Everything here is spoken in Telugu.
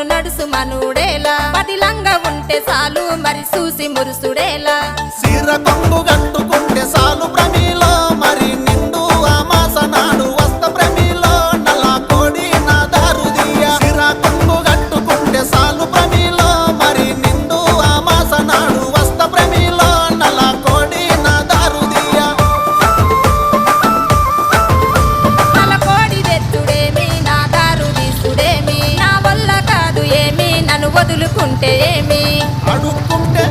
నన్ను నడుసు మనుడేలా పదిలంగా ఉంటే చాలు మరి చూసి మురుసుడేలా సిర కొంగు కట్టుకుంటే సాలు ప్రమిలో మరి నిండు అమాస నాడు వస్త ప్రమిలో నల్ల కోడి నా దారుదియ సిర కొంగు కట్టుకుంటే సాలు ప్రమిలో మరి నిండు అమాస నాడు వస్త ప్రమిలో నల్ల కోడి నా దారుదియ నల్ల కోడి తెచ్చుడేమి నా దారు తీసుడేమి నా వల్ల కాదు ఏమి నన్ను వదులుకుంటే ఏమి అడుక్కుంటే